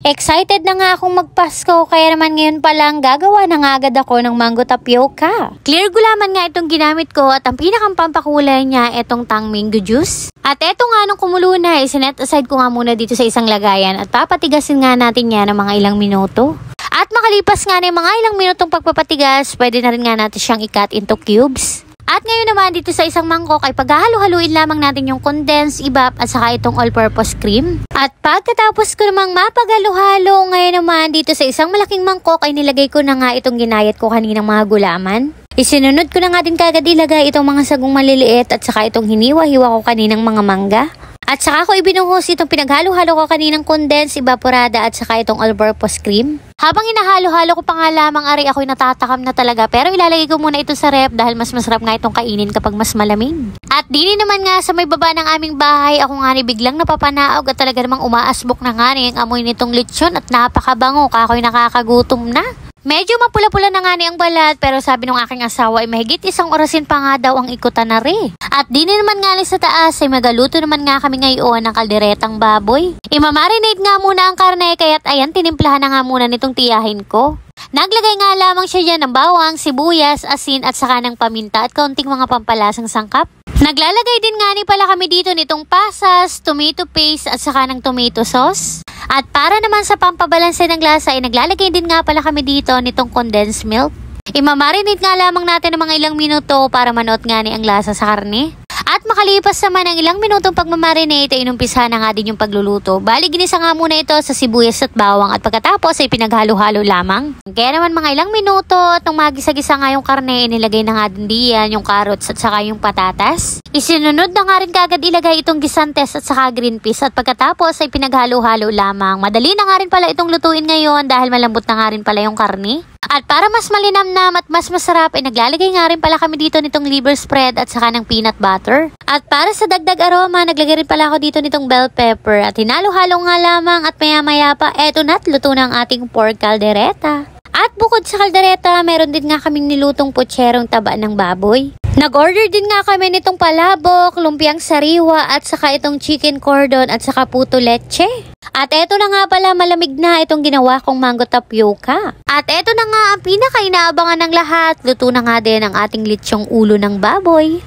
Excited na nga akong magpasko kaya naman ngayon pa lang gagawa na nga agad ako ng mango tapioca. Clear gulaman nga itong ginamit ko at ang pinakang pampakulay niya itong tang mango juice. At eto nga nung kumulo na, isinet aside ko nga muna dito sa isang lagayan at papatigasin nga natin yan ng mga ilang minuto. At makalipas nga ng mga ilang minutong pagpapatigas, pwede na rin nga natin siyang i-cut into cubes. At ngayon naman dito sa isang mangkok ay paghahalo-haluin lamang natin yung condensed evap at saka itong all-purpose cream. At pagkatapos ko namang mapaghalo-halo, ngayon naman dito sa isang malaking mangkok ay nilagay ko na nga itong ginayat ko kaninang mga gulaman. Isinunod ko na nga din kagad ilagay itong mga sagong maliliit at saka itong hiniwa-hiwa ko kaninang mga mangga. At saka ko ibinuhos itong pinaghalo-halo ko kaninang condensed evaporada at saka itong all-purpose cream. Habang inahalo-halo ko pa nga lamang ako'y natatakam na talaga pero ilalagay ko muna ito sa ref dahil mas masarap nga itong kainin kapag mas malamig. At dini naman nga sa may baba ng aming bahay ako nga ni biglang napapanaog at talaga namang umaasbok na nga ang amoy nitong lechon at napakabango ako'y nakakagutom na. Medyo mapula-pula na nga ang balat pero sabi ng aking asawa ay mahigit isang orasin pa nga daw ang ikutan na rin. At di naman nga sa taas ay magaluto naman nga kami ngayon ng kalderetang baboy. Imamarinate nga muna ang karne kaya't ayan tinimplahan na nga muna nitong tiyahin ko. Naglagay nga lamang siya dyan ng bawang, sibuyas, asin at saka ng paminta at kaunting mga pampalasang sangkap. Naglalagay din nga ni pala kami dito nitong pasas, tomato paste at saka ng tomato sauce. At para naman sa pampabalanse ng lasa ay naglalagay din nga pala kami dito nitong condensed milk. Imamarinate nga lamang natin ng mga ilang minuto para manood nga ni ang lasa sa karne. At makalipas naman ng ilang minutong pagmamarinate ay inumpisa na nga din yung pagluluto. Bali ginisa nga muna ito sa sibuyas at bawang at pagkatapos ay pinaghalo-halo lamang. Kaya naman mga ilang minuto at nung magisa-gisa nga yung karne, inilagay na nga din diyan yung carrots at saka yung patatas. Isinunod na nga rin kagad ilagay itong gisantes at saka green peas at pagkatapos ay pinaghalo-halo lamang. Madali na nga rin pala itong lutuin ngayon dahil malambot na nga rin pala yung karne. At para mas malinamnam at mas masarap ay naglalagay nga rin pala kami dito nitong liver spread at saka ng peanut butter. At para sa dagdag aroma, naglagay rin pala ako dito nitong bell pepper at hinalo-halo nga lamang at maya-maya pa eto na't luto na ang ating pork caldereta. At bukod sa kaldereta, meron din nga kaming nilutong putserong taba ng baboy. Nag-order din nga kami nitong palabok, lumpiang sariwa at saka itong chicken cordon at saka puto leche. At eto na nga pala malamig na itong ginawa kong mango tapioca. At eto na nga ang pinaka-inaabangan ng lahat, luto na nga din ang ating litsyong ulo ng baboy.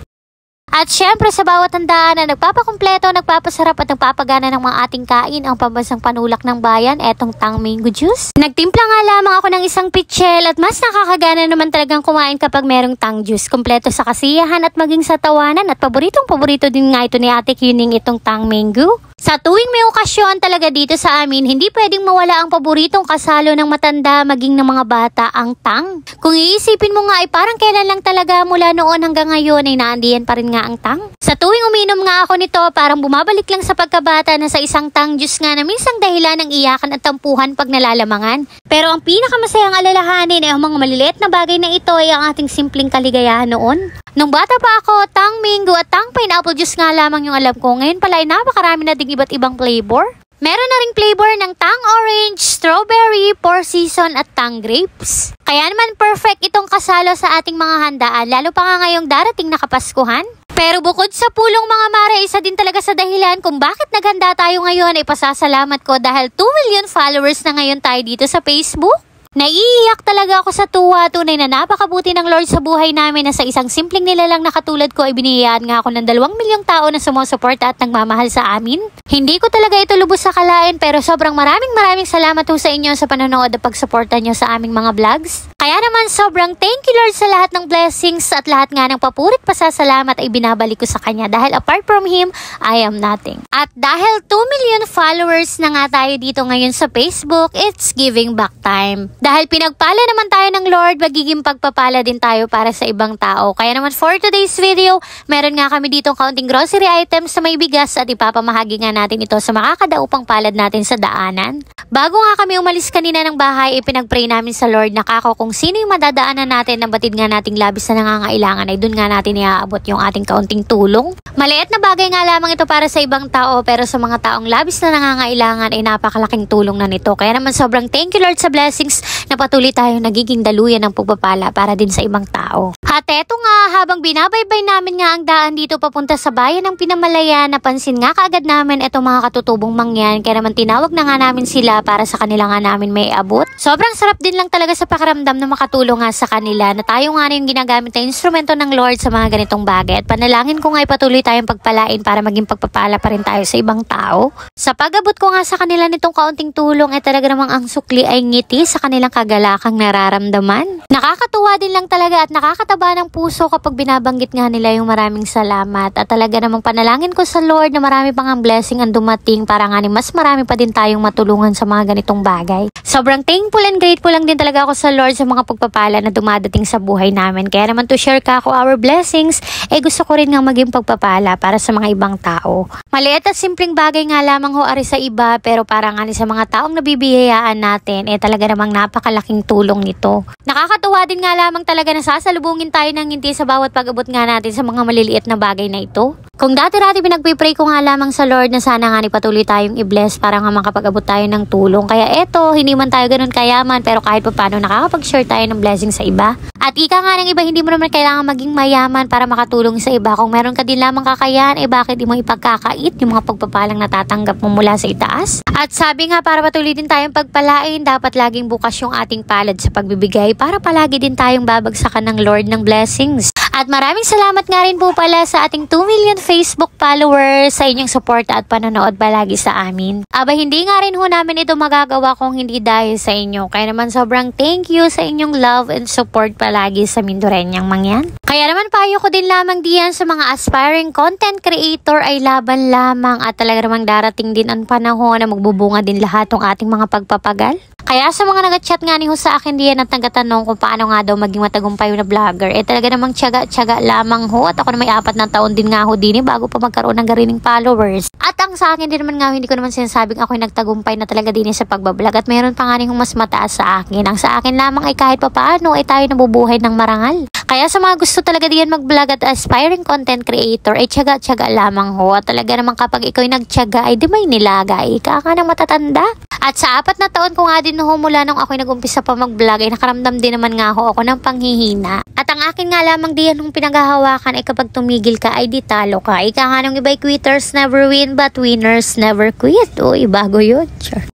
At syempre sa bawat handaan na nagpapakumpleto, nagpapasarap at nagpapagana ng mga ating kain ang pambansang panulak ng bayan, etong tang mango juice. Nagtimpla nga lamang ako ng isang pitchel at mas nakakagana naman talagang kumain kapag merong tang juice. Kompleto sa kasiyahan at maging sa tawanan at paboritong-paborito din nga ito ni Ate Kyuning itong tang mango. Sa tuwing may okasyon talaga dito sa amin, hindi pwedeng mawala ang paboritong kasalo ng matanda maging ng mga bata, ang tang. Kung iisipin mo nga ay parang kailan lang talaga mula noon hanggang ngayon ay naandiyan pa rin nga ang tang. Sa tuwing uminom nga ako nito, parang bumabalik lang sa pagkabata na sa isang tang juice nga na minsang dahilan ng iyakan at tampuhan pag nalalamangan. Pero ang pinakamasayang alalahanin ay ang mga maliliit na bagay na ito ay ang ating simpleng kaligayahan noon. Nung bata pa ako, tang mango at tang pineapple juice nga lamang yung alam ko. Ngayon pala ay napakarami na ding iba't ibang flavor. Meron na ring flavor ng tang orange, strawberry, four season at tang grapes. Kaya naman perfect itong kasalo sa ating mga handaan, lalo pa nga ngayong darating na Kapaskuhan. Pero bukod sa pulong mga mare, isa din talaga sa dahilan kung bakit naghanda tayo ngayon ay pasasalamat ko dahil 2 million followers na ngayon tayo dito sa Facebook. Naiiyak talaga ako sa tuwa, tunay na napakabuti ng Lord sa buhay namin na sa isang simpleng nilalang na katulad ko ay biniyayaan nga ako ng 2 milyong tao na sumusuporta at nagmamahal sa amin. Hindi ko talaga ito lubos sa kalain pero sobrang maraming salamat po sa inyo sa panonood at pagsuporta nyo sa aming mga vlogs. Kaya naman sobrang thank you Lord sa lahat ng blessings at lahat nga ng papurit pasasalamat ay binabalik ko sa Kanya dahil apart from Him, I am nothing. At dahil 2 million followers na nga tayo dito ngayon sa Facebook, it's giving back time. Dahil pinagpala naman tayo ng Lord, magiging pagpapala din tayo para sa ibang tao. Kaya naman for today's video, meron nga kami ditong kaunting grocery items sa may bigas at ipapamahagi nga natin ito sa makakadaupang palad natin sa daanan. Bago nga kami umalis kanina ng bahay, ipinagpray namin sa Lord na kako kung sino yung madadaanan natin na batid nga nating labis na nangangailangan ay dun nga natin iaabot yung ating kaunting tulong. Maliit na bagay nga lamang ito para sa ibang tao pero sa mga taong labis na nangangailangan ay napakalaking tulong na nito. Kaya naman sobrang thank you Lord sa blessings na patuloy tayong nagiging daluyan ng pagpapala para din sa ibang tao. At eto nga, habang binabaybay namin nga ang daan dito papunta sa bayan ng Pinamalayan, napansin nga kaagad namin itong mga katutubong mangyan, kaya naman tinawag na nga namin sila para sa kanila nga namin may abot. Sobrang sarap din lang talaga sa pakiramdam na makatulong nga sa kanila na tayo nga na yung ginagamit na instrumento ng Lord sa mga ganitong bagay, at panalangin ko nga patuloy tayong pagpalain para maging pagpapala pa rin tayo sa ibang tao. Sa pag-abot ko nga sa kanila nitong kaunting tulong, talaga namang ang sukli ay ngiti sa kanilang kagalakang nararamdaman. Nakakatuwa din lang talaga at nakakataba ng puso kapag binabanggit nga nila yung maraming salamat, at talaga namang panalangin ko sa Lord na marami pang ang blessing ang dumating para nga ni mas marami pa din tayong matulungan sa mga ganitong bagay. Sobrang thankful and grateful lang din talaga ako sa Lord sa mga pagpapala na dumadating sa buhay namin. Kaya naman to share ka ako our blessings, gusto ko rin nga maging pagpapala para sa mga ibang tao. Maliit at simpleng bagay nga lamang ho ari sa iba, pero para nga sa mga taong nabibihayaan natin, talaga namang napakalaking tulong nito. Nakakatuwa din nga lamang talaga na sasalubungin tayo ng ngiti sa bawat pag-abot nga natin sa mga maliliit na bagay na ito. Kung dati-dati pinagpipray ko nga lamang sa Lord na sana nga patuloy tayong i-bless para nga makapag-abot tayo ng tulong. Kaya eto, hindi man tayo ganun kayaman, pero kahit pa paano nakakapag-share tayo ng blessing sa iba. At ika nga ng iba, hindi mo naman kailangan maging mayaman para makatulong sa iba. Kung meron ka din lamang kakayahan, bakit di mo ipagkakait yung mga pagpapalang natatanggap mo mula sa itaas? At sabi nga, para patuloy din tayong pagpalain, dapat laging bukas yung ating palad sa pagbibigay para palagi din tayong babagsakan ng Lord ng blessings. At maraming salamat nga rin po pala sa ating 2 million Facebook followers sa inyong suporta at panonood palagi sa amin. Aba, hindi nga rin ho namin ito magagawa kung hindi dahil sa inyo. Kaya naman sobrang thank you sa inyong love and support palagi sa Mindoreñang mangyan. Kaya naman payo ko din lamang diyan sa mga aspiring content creator ay laban lamang, at talaga namang darating din ang panahon na magbubunga din lahat ng ating mga pagpapagal. Kaya sa mga nag-chat nga ni ho sa akin diyan at nagtatanong kung paano nga daw maging matagumpay na vlogger, talaga namang tiyaga lamang ho, at ako na may 4 na taon din nga ho din bago pa magkaroon ng garining followers. At ang sa akin din naman nga, hindi ko naman sinasabing ako'y nagtagumpay na talaga din sa pagbablog, at mayroon pa nga rin mas mataas sa akin. Ang sa akin lamang ay kahit papaano ay tayo nabubuhay ng marangal. Kaya sa mga gusto talaga diyan mag-vlog at aspiring content creator, tiyaga-tiyaga lamang ho. At talaga naman kapag ikaw'y nagtiyaga, di may nilagay. Ika ka ng matatanda. At sa 4 na taon ko nga din ho, mula nung ako'y nag-umpisa pa mag-vlog, nakaramdam din naman nga ho ako ng panghihina. At ang akin nga lamang diyan nung pinaghahawakan ay kapag tumigil ka ay di talo ka. Ika nga nung iba'y quitters never win but winners never quit. Uy, bago yun. Sure.